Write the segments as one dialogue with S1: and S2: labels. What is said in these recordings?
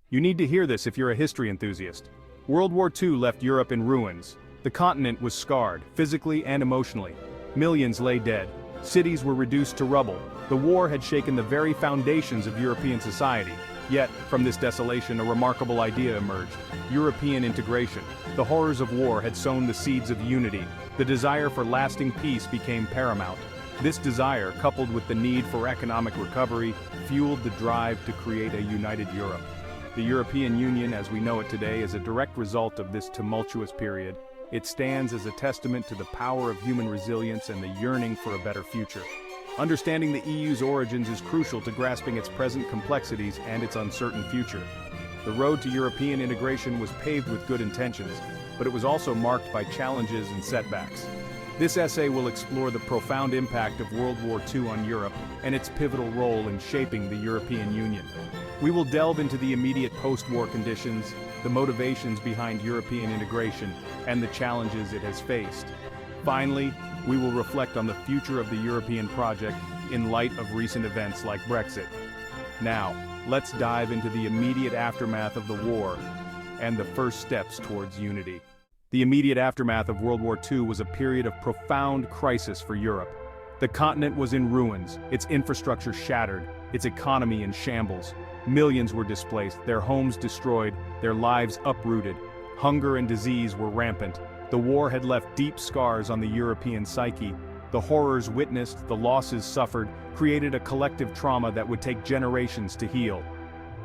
S1: You need to hear this if you're a history enthusiast. World War II left Europe in ruins. The continent was scarred, physically and emotionally. Millions lay dead. Cities were reduced to rubble. The war had shaken the very foundations of European society. Yet, from this desolation, a remarkable idea emerged: European integration. The horrors of war had sown the seeds of unity. The desire for lasting peace became paramount. This desire, coupled with the need for economic recovery, fueled the drive to create a united Europe. The European Union, as we know it today, is a direct result of this tumultuous period. It stands as a testament to the power of human resilience and the yearning for a better future. Understanding the EU's origins is crucial to grasping its present complexities and its uncertain future. The road to European integration was paved with good intentions, but it was also marked by challenges and setbacks. This essay will explore the profound impact of World War II on Europe and its pivotal role in shaping the European Union. We will delve into the immediate post-war conditions, the motivations behind European integration, and the challenges it has faced. Finally, we will reflect on the future of the European project in light of recent events like Brexit. Now, let's dive into the immediate aftermath of the war and the first steps towards unity. The immediate aftermath of World War II was a period of profound crisis for Europe. The continent was in ruins, its infrastructure shattered, its economy in shambles. Millions were displaced, their homes destroyed, their lives uprooted. Hunger and disease were rampant. The war had left deep scars on the European psyche. The horrors witnessed, the losses suffered, created a collective trauma that would take generations to heal.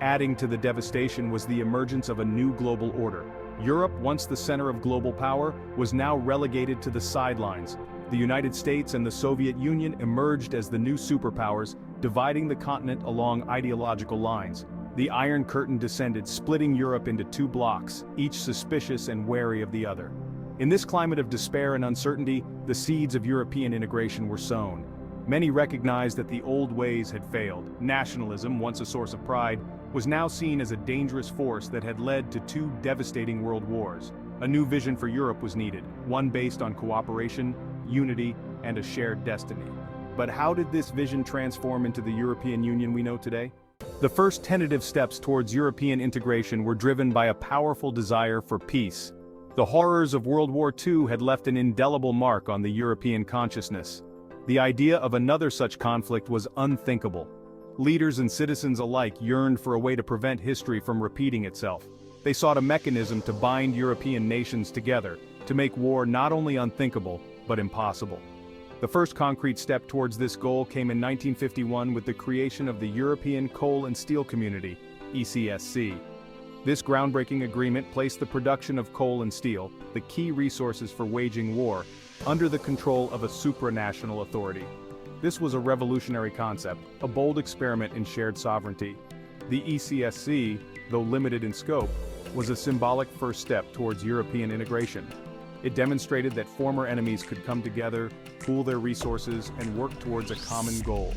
S1: Adding to the devastation was the emergence of a new global order. Europe, once the center of global power, was now relegated to the sidelines. The United States and the Soviet Union emerged as the new superpowers, dividing the continent along ideological lines. The Iron Curtain descended, splitting Europe into two blocks, each suspicious and wary of the other. In this climate of despair and uncertainty, the seeds of European integration were sown. Many recognized that the old ways had failed. Nationalism, once a source of pride, was now seen as a dangerous force that had led to two devastating world wars. A new vision for Europe was needed, one based on cooperation, unity, and a shared destiny. But how did this vision transform into the European Union we know today? The first tentative steps towards European integration were driven by a powerful desire for peace. The horrors of World War II had left an indelible mark on the European consciousness. The idea of another such conflict was unthinkable. Leaders and citizens alike yearned for a way to prevent history from repeating itself. They sought a mechanism to bind European nations together, to make war not only unthinkable, but impossible. The first concrete step towards this goal came in 1951 with the creation of the European Coal and Steel Community, ECSC. This groundbreaking agreement placed the production of coal and steel, the key resources for waging war, under the control of a supranational authority. This was a revolutionary concept, a bold experiment in shared sovereignty. The ECSC, though limited in scope, was a symbolic first step towards European integration. It demonstrated that former enemies could come together, pool their resources, and work towards a common goal.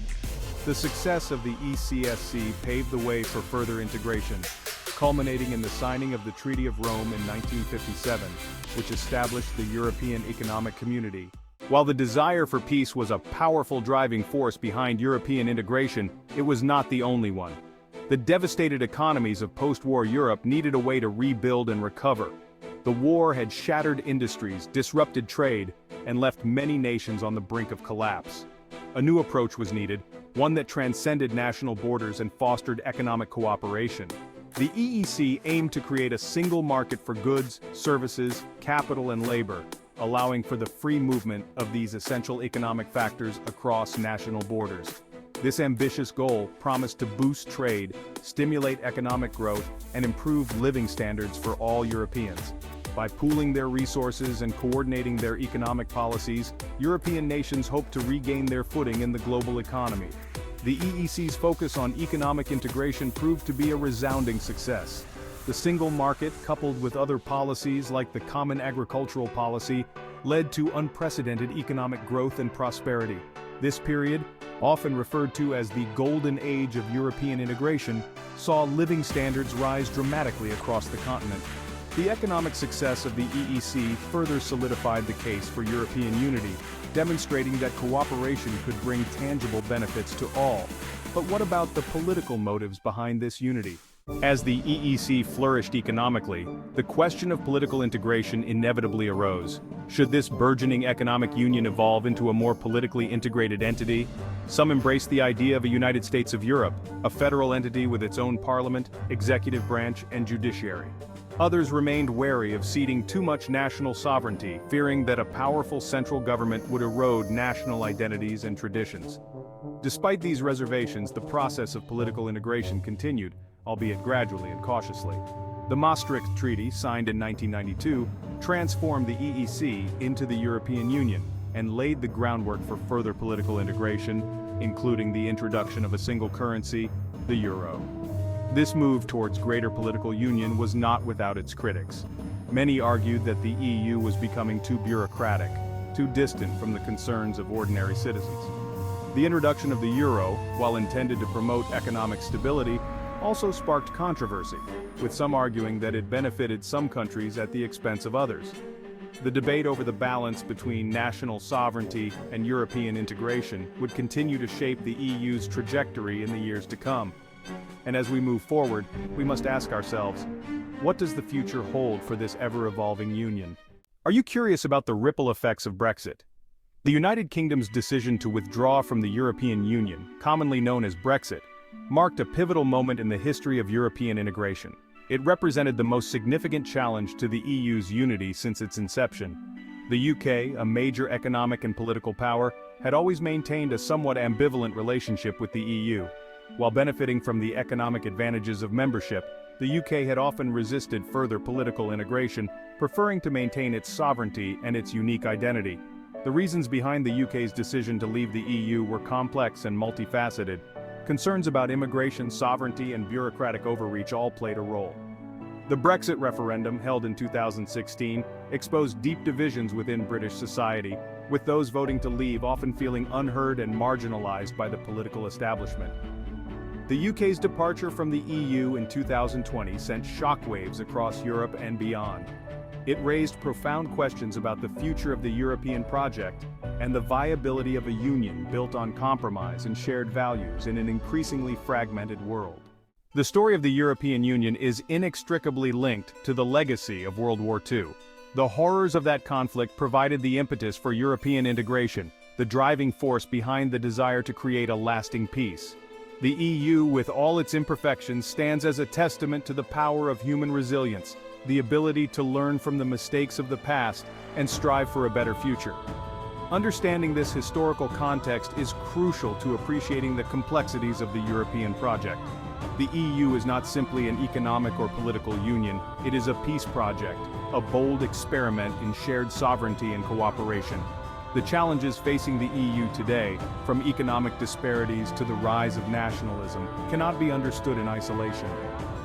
S1: The success of the ECSC paved the way for further integration, culminating in the signing of the Treaty of Rome in 1957, which established the European Economic Community. While the desire for peace was a powerful driving force behind European integration, it was not the only one. The devastated economies of post-war Europe needed a way to rebuild and recover. The war had shattered industries, disrupted trade, and left many nations on the brink of collapse. A new approach was needed, one that transcended national borders and fostered economic cooperation. The EEC aimed to create a single market for goods, services, capital, and labor, allowing for the free movement of these essential economic factors across national borders. This ambitious goal promised to boost trade, stimulate economic growth, and improve living standards for all Europeans. By pooling their resources and coordinating their economic policies, European nations hope to regain their footing in the global economy. The EEC's focus on economic integration proved to be a resounding success. The single market, coupled with other policies like the Common Agricultural Policy, led to unprecedented economic growth and prosperity. This period, often referred to as the Golden Age of European integration, saw living standards rise dramatically across the continent. The economic success of the EEC further solidified the case for European unity, demonstrating that cooperation could bring tangible benefits to all. But what about the political motives behind this unity? As the EEC flourished economically, the question of political integration inevitably arose. Should this burgeoning economic union evolve into a more politically integrated entity? Some embraced the idea of a United States of Europe, a federal entity with its own parliament, executive branch, and judiciary. Others remained wary of ceding too much national sovereignty, fearing that a powerful central government would erode national identities and traditions. Despite these reservations, the process of political integration continued, albeit gradually and cautiously. The Maastricht Treaty, signed in 1992, transformed the EEC into the European Union and laid the groundwork for further political integration, including the introduction of a single currency, the euro. This move towards greater political union was not without its critics. Many argued that the EU was becoming too bureaucratic, too distant from the concerns of ordinary citizens. The introduction of the euro, while intended to promote economic stability, also sparked controversy, with some arguing that it benefited some countries at the expense of others. The debate over the balance between national sovereignty and European integration would continue to shape the EU's trajectory in the years to come. And as we move forward, we must ask ourselves, what does the future hold for this ever-evolving union? Are you curious about the ripple effects of Brexit? The United Kingdom's decision to withdraw from the European Union, commonly known as Brexit, marked a pivotal moment in the history of European integration. It represented the most significant challenge to the EU's unity since its inception. The UK, a major economic and political power, had always maintained a somewhat ambivalent relationship with the EU. While benefiting from the economic advantages of membership, the UK had often resisted further political integration, preferring to maintain its sovereignty and its unique identity. The reasons behind the UK's decision to leave the EU were complex and multifaceted. Concerns about immigration, sovereignty, and bureaucratic overreach all played a role. The Brexit referendum, held in 2016, exposed deep divisions within British society, with those voting to leave often feeling unheard and marginalized by the political establishment. The UK's departure from the EU in 2020 sent shockwaves across Europe and beyond. It raised profound questions about the future of the European project and the viability of a union built on compromise and shared values in an increasingly fragmented world. The story of the European Union is inextricably linked to the legacy of World War II. The horrors of that conflict provided the impetus for European integration, the driving force behind the desire to create a lasting peace. The EU, with all its imperfections, stands as a testament to the power of human resilience, the ability to learn from the mistakes of the past and strive for a better future. Understanding this historical context is crucial to appreciating the complexities of the European project. The EU is not simply an economic or political union, it is a peace project, a bold experiment in shared sovereignty and cooperation. The challenges facing the EU today, from economic disparities to the rise of nationalism, cannot be understood in isolation.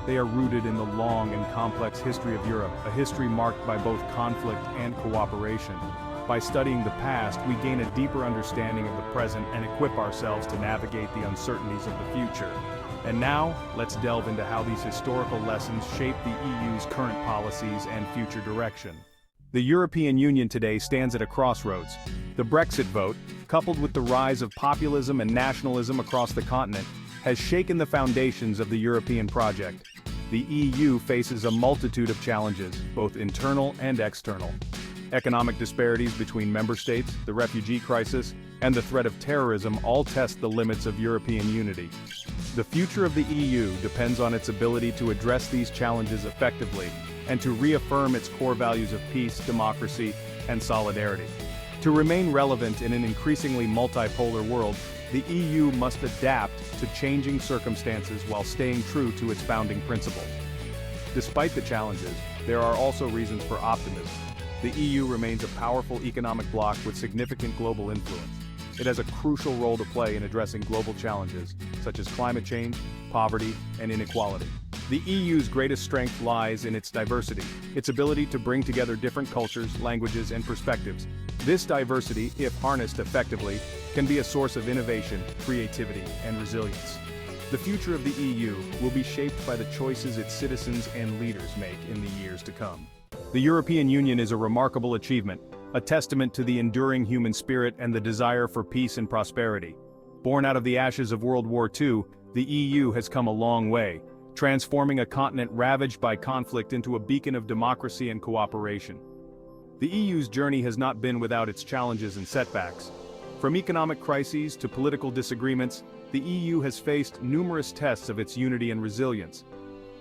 S1: They are rooted in the long and complex history of Europe, a history marked by both conflict and cooperation. By studying the past, we gain a deeper understanding of the present and equip ourselves to navigate the uncertainties of the future. And now, let's delve into how these historical lessons shape the EU's current policies and future direction. The European Union today stands at a crossroads. The Brexit vote, coupled with the rise of populism and nationalism across the continent, has shaken the foundations of the European project. The EU faces a multitude of challenges, both internal and external. Economic disparities between member states, the refugee crisis, and the threat of terrorism all test the limits of European unity. The future of the EU depends on its ability to address these challenges effectively and to reaffirm its core values of peace, democracy, and solidarity. To remain relevant in an increasingly multipolar world, the EU must adapt to changing circumstances while staying true to its founding principles. Despite the challenges, there are also reasons for optimism. The EU remains a powerful economic bloc with significant global influence. It has a crucial role to play in addressing global challenges, such as climate change, poverty, and inequality. The EU's greatest strength lies in its diversity, its ability to bring together different cultures, languages, and perspectives. This diversity, if harnessed effectively, can be a source of innovation, creativity, and resilience. The future of the EU will be shaped by the choices its citizens and leaders make in the years to come. The European Union is a remarkable achievement, a testament to the enduring human spirit and the desire for peace and prosperity. Born out of the ashes of World War II, the EU has come a long way, transforming a continent ravaged by conflict into a beacon of democracy and cooperation. The EU's journey has not been without its challenges and setbacks. From economic crises to political disagreements, the EU has faced numerous tests of its unity and resilience.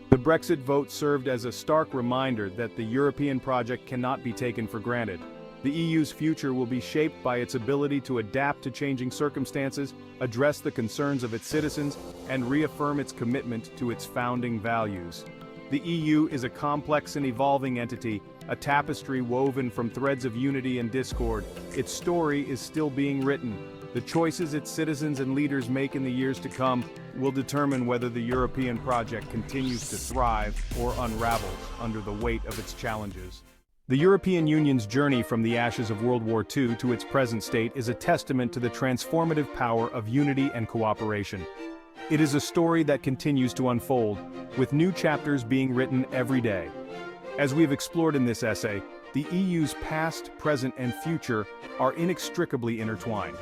S1: The Brexit vote served as a stark reminder that the European project cannot be taken for granted. The EU's future will be shaped by its ability to adapt to changing circumstances, address the concerns of its citizens, and reaffirm its commitment to its founding values. The EU is a complex and evolving entity, a tapestry woven from threads of unity and discord. Its story is still being written. The choices its citizens and leaders make in the years to come will determine whether the European project continues to thrive or unravels under the weight of its challenges. The European Union's journey from the ashes of World War II to its present state is a testament to the transformative power of unity and cooperation. It is a story that continues to unfold, with new chapters being written every day. As we've explored in this essay, the EU's past, present, and future are inextricably intertwined.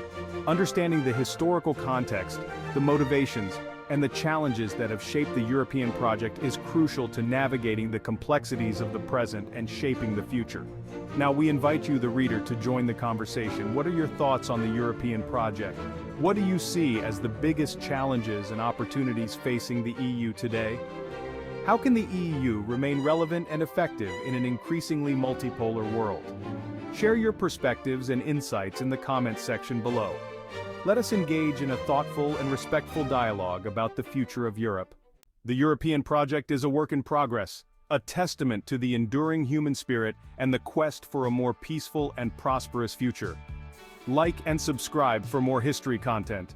S1: Understanding the historical context, the motivations, and the challenges that have shaped the European project is crucial to navigating the complexities of the present and shaping the future. Now we invite you, the reader, to join the conversation. What are your thoughts on the European project? What do you see as the biggest challenges and opportunities facing the EU today? How can the EU remain relevant and effective in an increasingly multipolar world? Share your perspectives and insights in the comments section below. Let us engage in a thoughtful and respectful dialogue about the future of Europe. The European project is a work in progress, a testament to the enduring human spirit and the quest for a more peaceful and prosperous future. Like and subscribe for more history content.